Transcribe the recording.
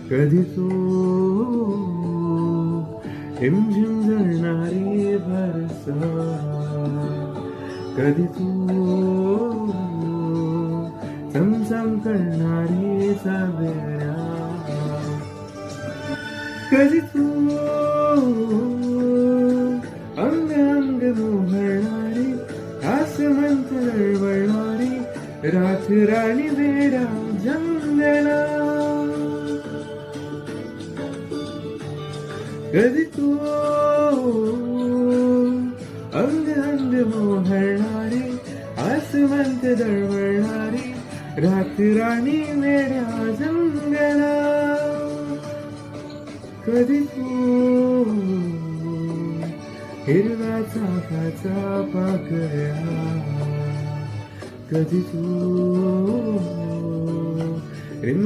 कधी तू रिमझिम झरणारी बरसा, कधी तू चमचम करणारी सावल्या, कधी तू अंग अंग मोहणारी आसमंत वळणारी रात राणी वेडा जंगला, कधी तू अंग अंग मोहणारी आसमंत दळवळणारी रात राणी वेड्या जंगला, कधी तू हिरव्या चाफ्याचा पाकळ्या, कधी तू